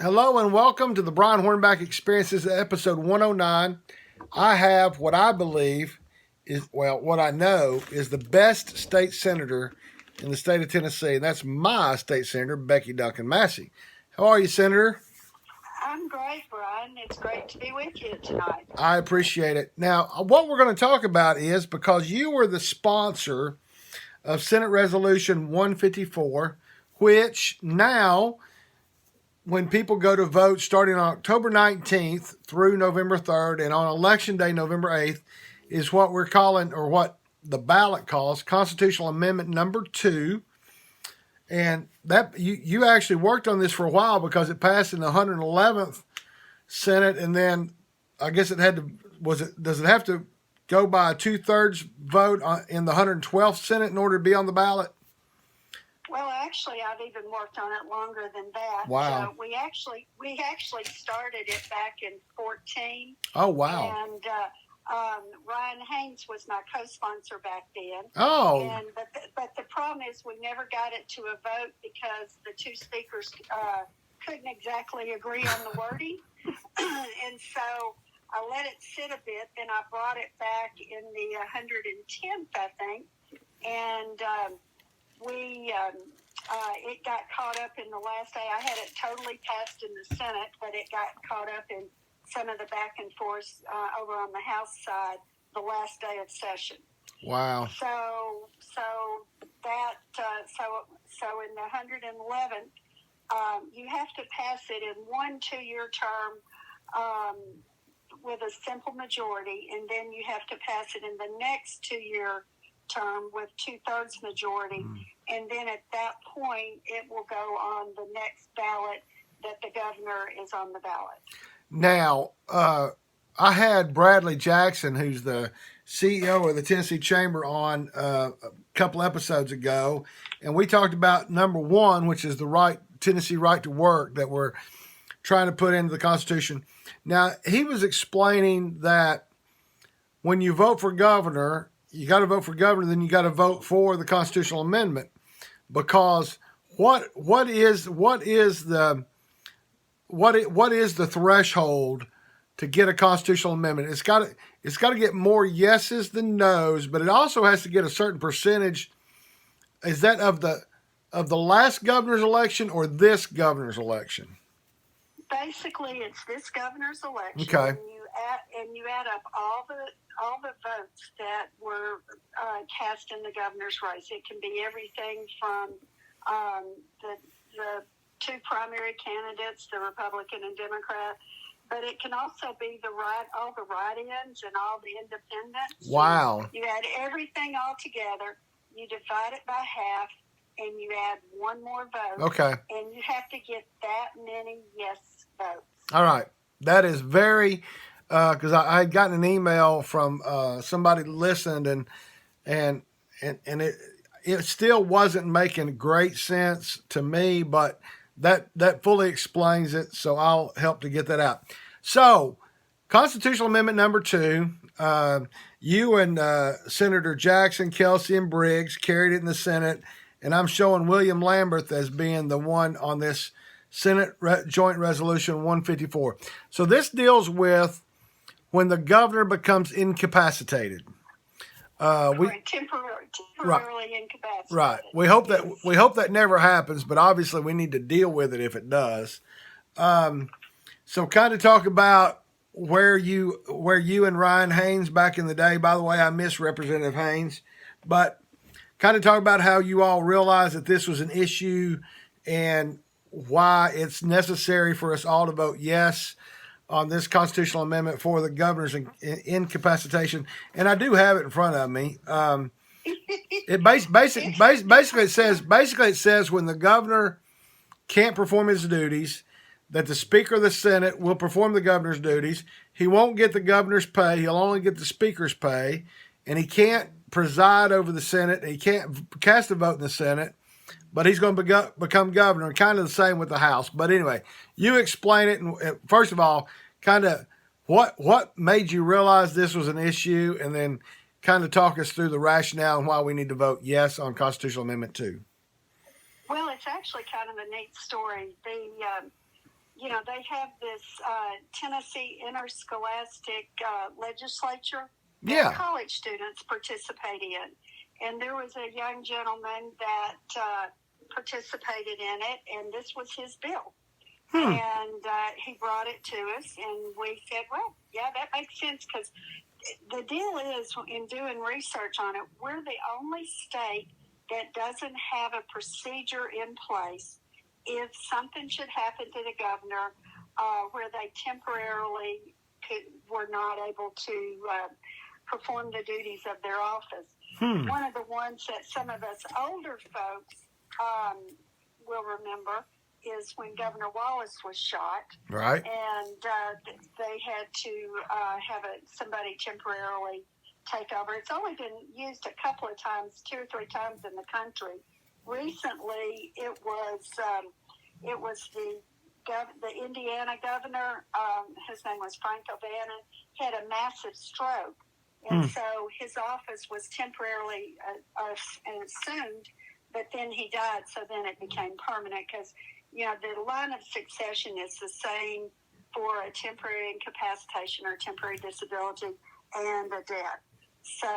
Hello and welcome to the Brian Hornback Experience. This is episode 109. I have what I believe is, what I know is the best state senator in the state of Tennessee, and that's my state senator, Becky Massey. How are you, Senator? I'm great, Brian. It's great to be with you tonight. I appreciate it. Now, what we're going to talk about is because you were the sponsor of Senate Resolution 154, which now, when people go to vote starting on October 19th through November 3rd and on Election Day, November 8th, is what we're calling, or what the ballot calls, Constitutional Amendment number 2. And that you actually worked on this for a while because it passed in the 111th Senate, and then I guess it had to, does it have to go by a 2/3 vote in the 112th Senate in order to be on the ballot? Well, actually, I've even worked on it longer than that. Wow. We actually started it back in 2014. Oh, wow. And Ryan Haynes was my co-sponsor back then. Oh. But the problem is we never got it to a vote because the two speakers couldn't exactly agree on the wording. And so I let it sit a bit, and I brought it back in the 110th, I think. And it got caught up in the last day. I had it totally passed in the Senate, but it got caught up in some of the back and forth over on the House side the last day of session. Wow. So in the 111th, you have to pass it in 1 2-year term with a simple majority, and then you have to pass it in the next 2-year term with 2/3 majority. And then at that point, it will go on the next ballot that the governor is on the ballot. Now, I had Bradley Jackson, who's the CEO of the Tennessee Chamber, on a couple episodes ago, and we talked about number 1, which is the Tennessee right to work that we're trying to put into the Constitution. Now, he was explaining that when you vote for governor, you got to vote for governor, then you got to vote for the constitutional amendment, because what is the threshold to get a constitutional amendment? It's got to get more yeses than nos, but it also has to get a certain percentage. Is that of the last governor's election or this governor's election? Basically, it's this governor's election. Okay. And you add up all the votes that were cast in the governor's race. It can be everything from the two primary candidates, the Republican and Democrat, but it can also be all the write-ins and all the independents. Wow. You add everything all together, you divide it by half, and you add one more vote. Okay. And you have to get that many yes votes. All right. That is very, because I had gotten an email from somebody listened, and it still wasn't making great sense to me, but that fully explains it. So I'll help to get that out. So, Constitutional Amendment number 2, you and Senator Jackson, Kelsey, and Briggs carried it in the Senate, and I'm showing William Lamberth as being the one on this Senate Joint Resolution 154. So this deals with when the governor becomes incapacitated. Temporarily incapacitated. Right. We hope that never happens, but obviously we need to deal with it if it does. So kind of talk about where you and Ryan Haynes back in the day. By the way, I miss Representative Haynes, but kind of talk about how you all realized that this was an issue and why it's necessary for us all to vote yes on this constitutional amendment for the governor's incapacitation. And I do have it in front of me. It basically it says when the governor can't perform his duties, that the Speaker of the Senate will perform the governor's duties. He won't get the governor's pay. He'll only get the Speaker's pay, and he can't preside over the Senate. He can't cast a vote in the Senate, but he's going to become governor. Kind of the same with the House. But anyway, you explain it. And first of all, kind of what made you realize this was an issue, and then kind of talk us through the rationale and why we need to vote yes on Constitutional Amendment 2. Well, it's actually kind of a neat story. they have this Tennessee interscholastic legislature that Yeah. college students participate in. And there was a young gentleman that participated in it, and this was his bill. And he brought it to us, and we said, well, yeah, that makes sense, because the deal is, in doing research on it, we're the only state that doesn't have a procedure in place if something should happen to the governor where they temporarily were not able to perform the duties of their office. One of the ones that some of us older folks will remember is when Governor Wallace was shot. Right. And they had to have somebody temporarily take over. It's only been used a couple of times, 2 or 3 times in the country. Recently, it was the Indiana governor. His name was Frank O'Bannon. Had a massive stroke, and so his office was temporarily assumed, but then he died. So then it became permanent, because the line of succession is the same for a temporary incapacitation or temporary disability and a death. So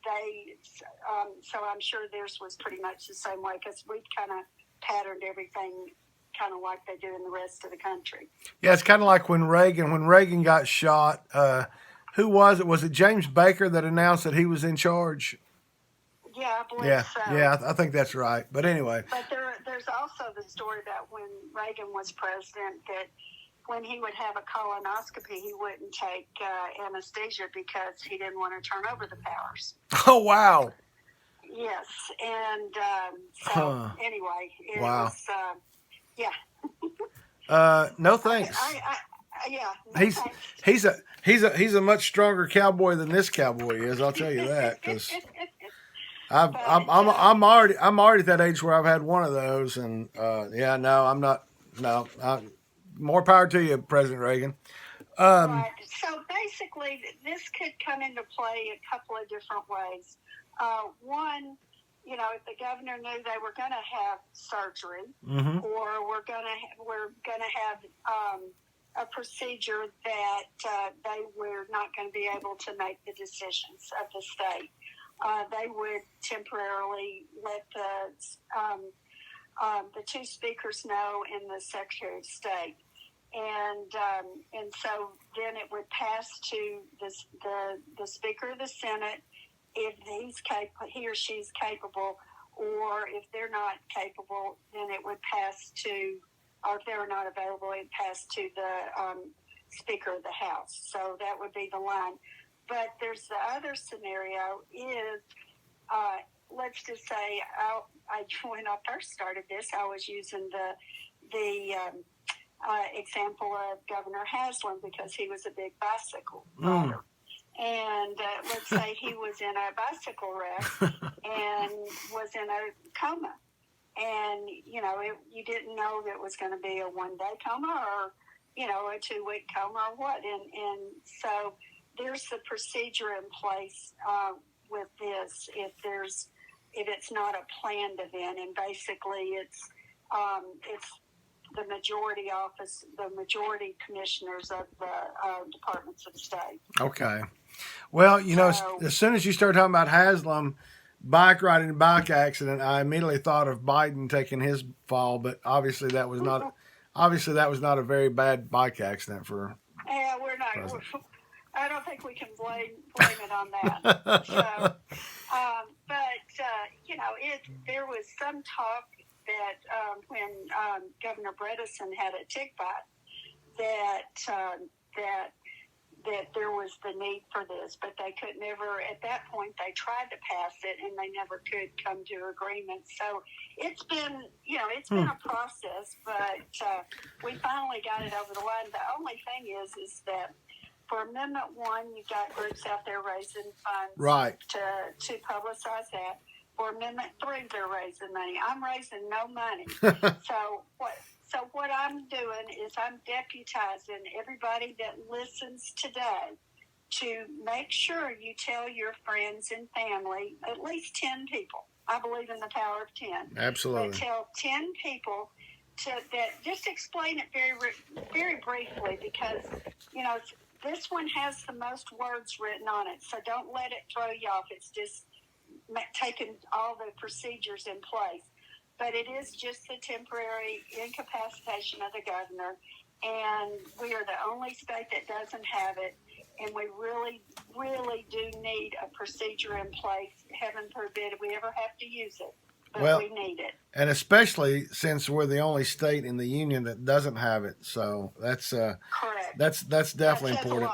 I'm sure theirs was pretty much the same way, because we've kind of patterned everything kind of like they do in the rest of the country. Yeah, it's kind of like when Reagan got shot. Who was it? Was it James Baker that announced that he was in charge? Yeah, I believe so. Yeah, I think that's right. But anyway. But there's also the story about when Reagan was president, that when he would have a colonoscopy, he wouldn't take anesthesia because he didn't want to turn over the powers. Oh, wow. Yes, and anyway, it wow. was, yeah. No thanks. Yeah. No he's a much stronger cowboy than this cowboy is. I'll tell you that, because I'm already at that age where I've had one of those, and I'm not. No, more power to you, President Reagan. Right. So basically, this could come into play a couple of different ways. One, if the governor knew they were going to have surgery, or we're going to have a procedure that they were not going to be able to make the decisions of the state, they would temporarily let the 2 speakers know and the Secretary of State. And so then it would pass to the Speaker of the Senate if he or she's capable, or if they're not capable, then it would pass to, or if they're not available, it would pass to the Speaker of the House. So that would be the line. But there's the other scenario is, let's just say, when I first started this, I was using the example of Governor Haslam, because he was a big bicycle rider. And let's say he was in a bicycle wreck and was in a coma. And, you didn't know that it was going to be a 1-day coma or, a 2-week coma or what. And so there's the procedure in place with this if it's not a planned event. And basically it's the majority office, the majority commissioners of the departments of state. Okay. Well, as soon as you start talking about Haslam bike accident, I immediately thought of Biden taking his fall, but obviously that was not a very bad bike accident for. Yeah, we're not. I don't think we can blame it on that. So, there was some talk that when Governor Bredesen had a tick bite, that there was the need for this, but they could never, at that point, they tried to pass it and they never could come to agreement. So it's been a process, but we finally got it over the line. The only thing is that for Amendment 1, you've got groups out there raising funds to publicize that. For Amendment 3, they're raising money. I'm raising no money. So what I'm doing is I'm deputizing everybody that listens today to make sure you tell your friends and family, at least 10 people. I believe in the power of 10. Absolutely. But tell 10 people just explain it very briefly, because this one has the most words written on it, so don't let it throw you off. It's just taking all the procedures in place. But it is just the temporary incapacitation of the governor, and we are the only state that doesn't have it, and we really, really do need a procedure in place. Heaven forbid if we ever have to use it, but we need it. And especially since we're the only state in the union that doesn't have it, so that's correct. That's definitely important.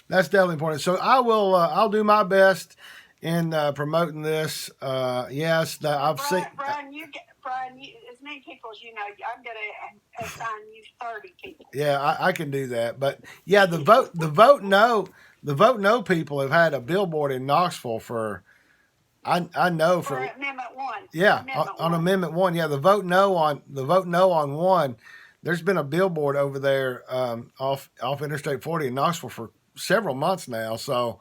That's definitely important. So I'll do my best in promoting this. Yes, I've seen. Brian, as many people as you know, I'm going to assign you 30 people. Yeah, I can do that. But yeah, the vote no people have had a billboard in Knoxville for. I know for Amendment 1. Yeah, on Amendment 1. Yeah, the vote no on 1. There's been a billboard over there off Interstate 40 in Knoxville for several months now. So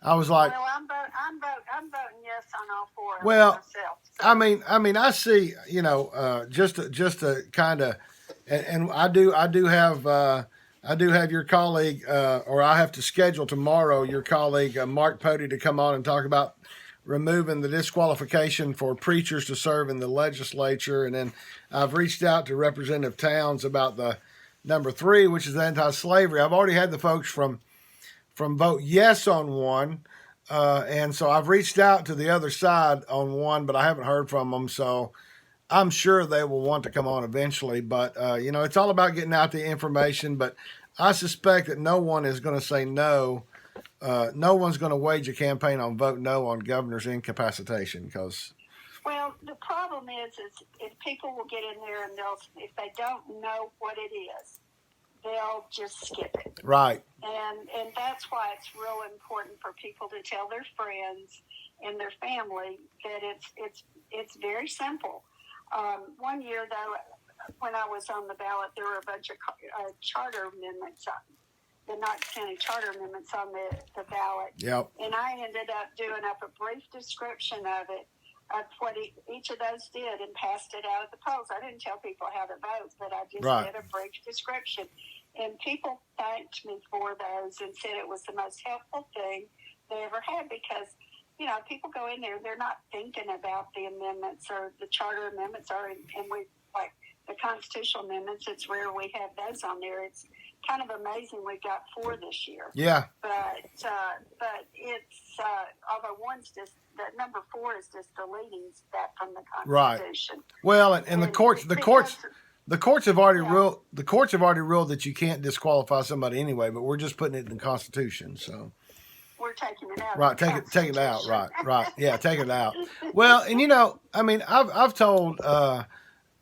I was like, well, I'm voting yes on all 4 of well, myself. So. I mean, I see, just to kind of, and I do have your colleague, or I have to schedule tomorrow your colleague Mark Pody to come on and talk about removing the disqualification for preachers to serve in the legislature. And then I've reached out to Representative Towns about the number 3, which is anti-slavery. I've already had the folks from vote yes on 1. And so I've reached out to the other side on 1, but I haven't heard from them. So I'm sure they will want to come on eventually. But, it's all about getting out the information. But I suspect that no one is going to say no. No one's going to wage a campaign on vote no on governor's incapacitation because. Well, the problem is if people will get in there and if they don't know what it is, they'll just skip it. Right. And that's why it's real important for people to tell their friends and their family that it's very simple. One year though, when I was on the ballot, there were a bunch of charter amendments the Knox County Charter Amendments on the ballot. Yep. And I ended up doing up a brief description of it, of what each of those did, and passed it out at the polls. I didn't tell people how to vote, but I just did a brief description. And people thanked me for those and said it was the most helpful thing they ever had because, people go in there, they're not thinking about the amendments or the charter amendments and we like the constitutional amendments. It's rare we have those on there. It's kind of amazing we've got 4 this year. Yeah. But it's although that number 4 is just deleting that from the Constitution. Right. Well, and the courts have already ruled. The courts have already ruled that you can't disqualify somebody anyway. But we're just putting it in the Constitution. So. We're taking it out. Right. Take it out. Right. Yeah. Take it out. Well, and I've told.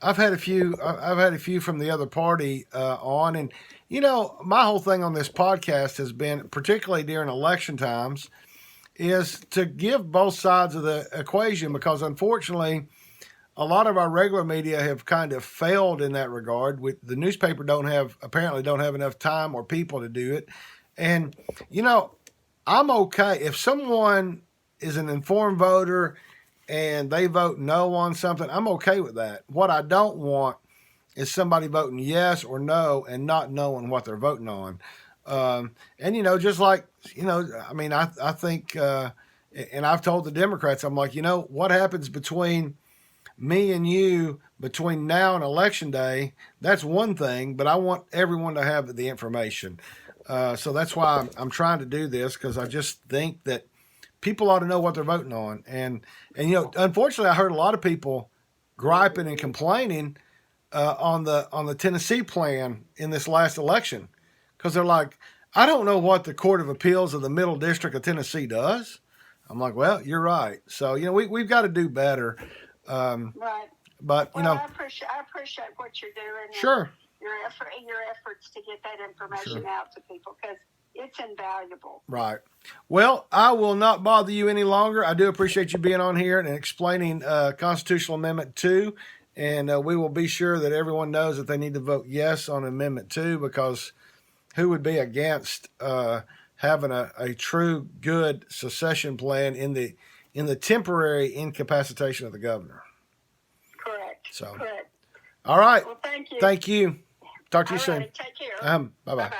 I've had a few from the other party on, and my whole thing on this podcast has been, particularly during election times, is to give both sides of the equation because unfortunately, a lot of our regular media have kind of failed in that regard. The newspaper apparently don't have enough time or people to do it, and I'm okay if someone is an informed voter and they vote no on something, I'm okay with that. What I don't want is somebody voting yes or no and not knowing what they're voting on. And, just like, I think, and I've told the Democrats, I'm like, what happens between me and you between now and Election Day, that's one thing, but I want everyone to have the information. So that's why I'm trying to do this because I just think that people ought to know what they're voting on. And unfortunately, I heard a lot of people griping and complaining on the Tennessee plan in this last election because they're like, I don't know what the Court of Appeals of the Middle District of Tennessee does. I'm like, well, you're right. So, we've got to do better. Right. But, I appreciate what you're doing. Sure. Your efforts to get that information out to people because it's invaluable. Right. Well, I will not bother you any longer. I do appreciate you being on here and explaining Constitutional Amendment 2. And we will be sure that everyone knows that they need to vote yes on Amendment 2 because who would be against having a true good secession plan in the temporary incapacitation of the governor? Correct. So. Correct. All right. Well, thank you. Thank you. Talk to you All soon. right, take care. Bye bye. Bye-bye.